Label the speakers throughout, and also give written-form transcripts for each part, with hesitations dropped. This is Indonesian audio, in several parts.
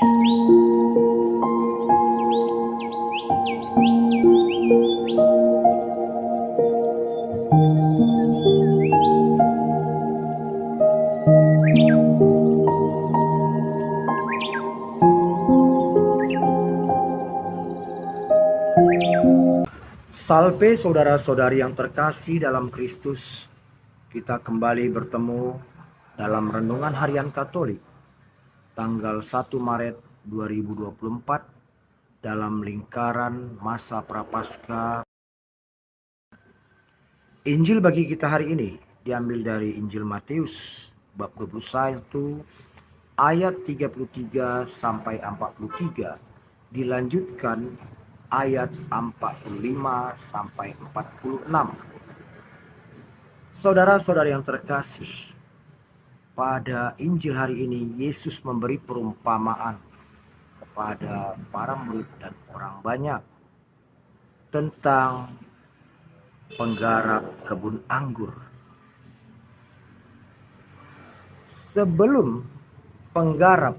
Speaker 1: Salve saudara-saudari yang terkasih dalam Kristus. Kita kembali bertemu dalam Renungan Harian Katolik tanggal 1 Maret 2024 dalam lingkaran masa Prapaskah. Injil bagi kita hari ini diambil dari Injil Matius bab 21 ayat 33 sampai 43, dilanjutkan ayat 45 sampai 46. Saudara-saudari yang terkasih, pada Injil hari ini Yesus memberi perumpamaan kepada para murid dan orang banyak tentang penggarap kebun anggur. Sebelum penggarap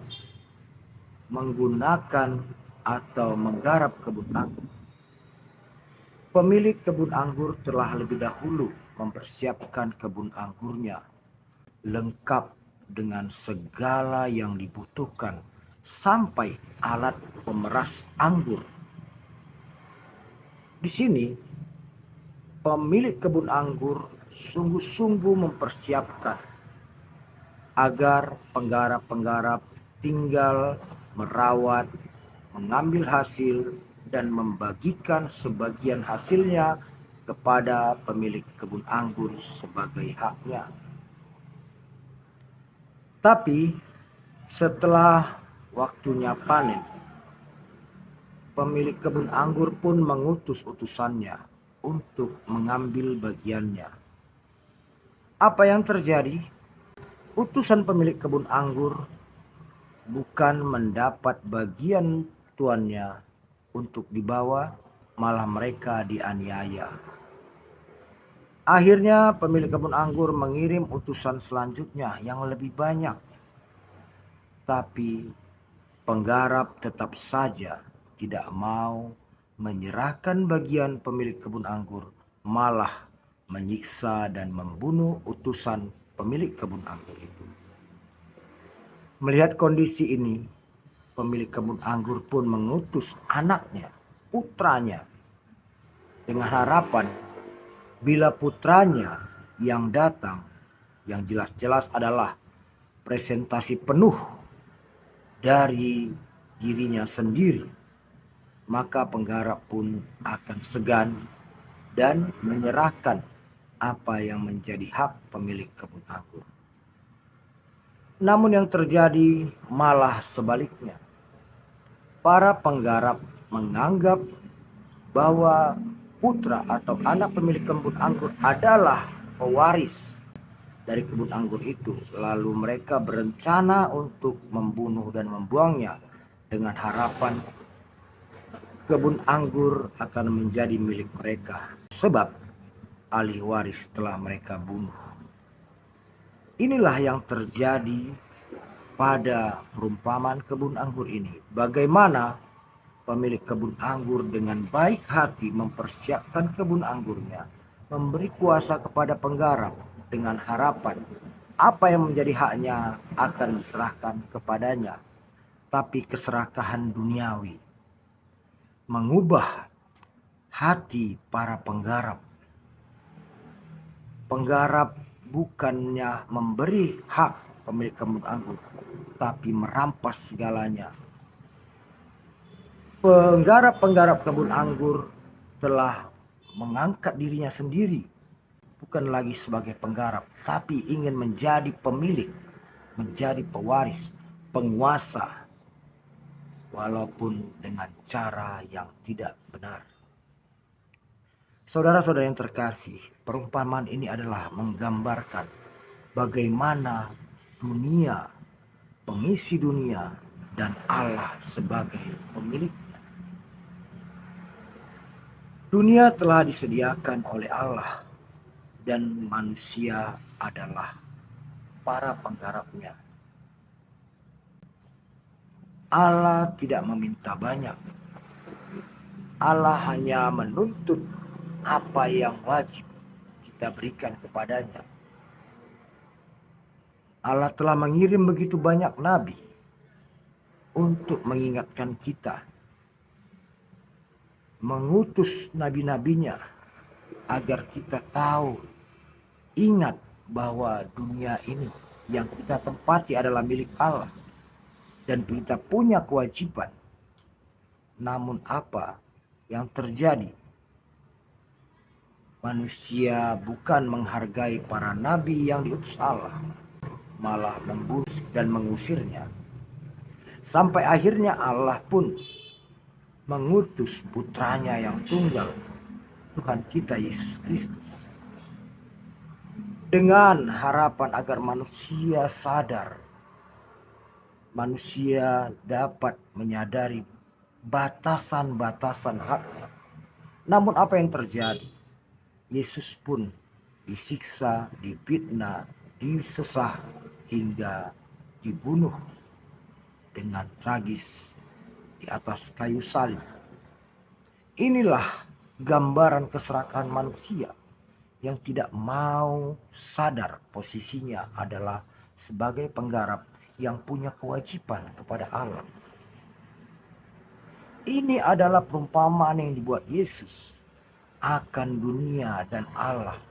Speaker 1: menggunakan atau menggarap kebun anggur, pemilik kebun anggur telah lebih dahulu mempersiapkan kebun anggurnya lengkap dengan segala yang dibutuhkan sampai alat pemeras anggur. Di sini pemilik kebun anggur sungguh-sungguh mempersiapkan agar penggarap-penggarap tinggal merawat, mengambil hasil, dan membagikan sebagian hasilnya kepada pemilik kebun anggur sebagai haknya. Tapi setelah waktunya panen, pemilik kebun anggur pun mengutus utusannya untuk mengambil bagiannya. Apa yang terjadi? Utusan pemilik kebun anggur bukan mendapat bagian tuannya untuk dibawa, malah mereka dianiaya. Akhirnya pemilik kebun anggur mengirim utusan selanjutnya yang lebih banyak. Tapi penggarap tetap saja tidak mau menyerahkan bagian pemilik kebun anggur, malah menyiksa dan membunuh utusan pemilik kebun anggur itu. Melihat kondisi ini, pemilik kebun anggur pun mengutus anaknya, putranya, dengan harapan bila putranya yang datang, yang jelas-jelas adalah presentasi penuh dari dirinya sendiri, maka penggarap pun akan segan dan menyerahkan apa yang menjadi hak pemilik kebun anggur. Namun yang terjadi malah sebaliknya. Para penggarap menganggap bahwa putra atau anak pemilik kebun anggur adalah pewaris dari kebun anggur itu. Lalu mereka berencana untuk membunuh dan membuangnya dengan harapan kebun anggur akan menjadi milik mereka sebab ahli waris telah mereka bunuh. Inilah yang terjadi pada perumpamaan kebun anggur ini. Bagaimana pemilik kebun anggur dengan baik hati mempersiapkan kebun anggurnya, memberi kuasa kepada penggarap dengan harapan apa yang menjadi haknya akan diserahkan kepadanya. Tapi keserakahan duniawi mengubah hati para penggarap. Penggarap bukannya memberi hak pemilik kebun anggur, tapi merampas segalanya. Penggarap-penggarap kebun anggur telah mengangkat dirinya sendiri, bukan lagi sebagai penggarap, tapi ingin menjadi pemilik, menjadi pewaris, penguasa, walaupun dengan cara yang tidak benar. Saudara-saudara yang terkasih, perumpamaan ini adalah menggambarkan bagaimana dunia, pengisi dunia, dan Allah sebagai pemiliknya. Dunia telah disediakan oleh Allah dan manusia adalah para penggarapnya. Allah tidak meminta banyak. Allah hanya menuntut apa yang wajib kita berikan kepadanya. Allah telah mengirim begitu banyak nabi untuk mengingatkan kita, mengutus nabi-nabinya agar kita tahu, ingat bahwa dunia ini yang kita tempati adalah milik Allah dan kita punya kewajiban. Namun apa yang terjadi? Manusia bukan menghargai para nabi yang diutus Allah, malah membunuh dan mengusirnya. Sampai akhirnya Allah pun mengutus putranya yang tunggal, Tuhan kita Yesus Kristus, dengan harapan agar manusia sadar, manusia dapat menyadari batasan-batasan haknya. Namun apa yang terjadi? Yesus pun disiksa, difitnah, disesah, hingga dibunuh dengan tragis di atas kayu salib. Inilah gambaran keserakahan manusia yang tidak mau sadar posisinya adalah sebagai penggarap yang punya kewajiban kepada Allah. Ini adalah perumpamaan yang dibuat Yesus akan dunia dan Allah,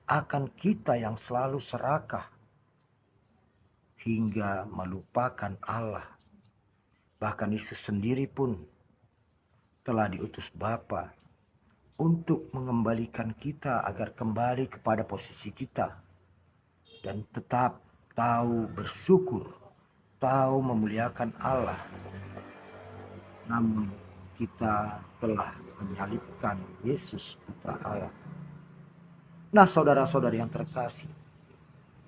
Speaker 1: akan kita yang selalu serakah hingga melupakan Allah. Bahkan Yesus sendiri pun telah diutus Bapa untuk mengembalikan kita agar kembali kepada posisi kita dan tetap tahu bersyukur, tahu memuliakan Allah. Namun kita telah menyalibkan Yesus Putra Allah. Nah, saudara-saudari yang terkasih,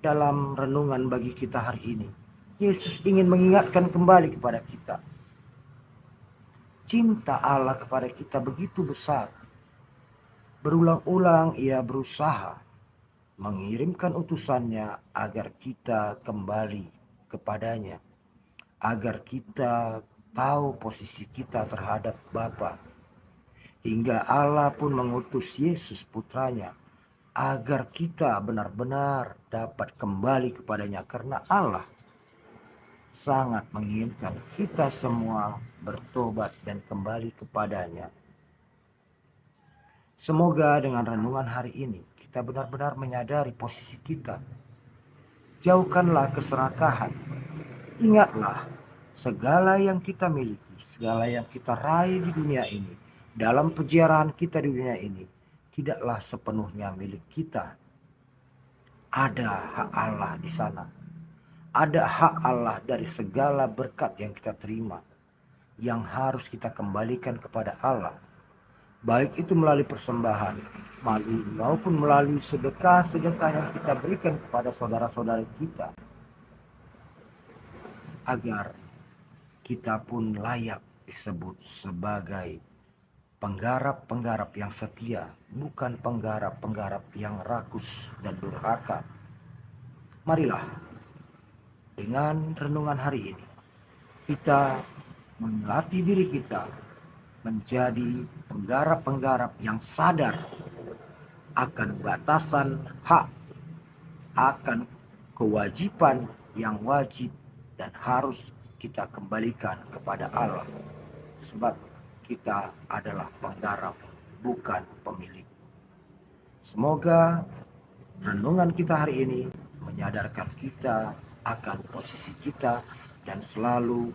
Speaker 1: dalam renungan bagi kita hari ini, Yesus ingin mengingatkan kembali kepada kita. Cinta Allah kepada kita begitu besar. Berulang-ulang ia berusaha mengirimkan utusannya agar kita kembali kepadanya, agar kita tahu posisi kita terhadap Bapa. Hingga Allah pun mengutus Yesus putranya agar kita benar-benar dapat kembali kepadanya, karena Allah sangat menginginkan kita semua bertobat dan kembali kepadanya. Semoga dengan renungan hari ini kita benar-benar menyadari posisi kita. Jauhkanlah keserakahan. Ingatlah segala yang kita miliki, segala yang kita raih di dunia ini, dalam peziarahan kita di dunia ini, tidaklah sepenuhnya milik kita. Ada hak Allah di sana. Ada hak Allah dari segala berkat yang kita terima, yang harus kita kembalikan kepada Allah. Baik itu melalui persembahan, maupun melalui sedekah-sedekah yang kita berikan kepada saudara-saudara kita, agar kita pun layak disebut sebagai penggarap-penggarap yang setia, bukan penggarap-penggarap yang rakus dan durhaka. Marilah dengan renungan hari ini kita melatih diri kita menjadi penggarap-penggarap yang sadar akan batasan hak, akan kewajiban yang wajib dan harus kita kembalikan kepada Allah, sebab kita adalah penggarap, bukan pemilik. Semoga renungan kita hari ini menyadarkan kita akan posisi kita dan selalu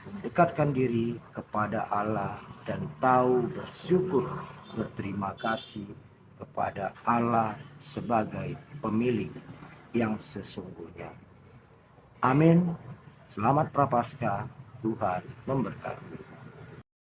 Speaker 1: mendekatkan diri kepada Allah dan tahu bersyukur, berterima kasih kepada Allah sebagai pemilik yang sesungguhnya. Amin. Selamat Prapaskah. Tuhan memberkati.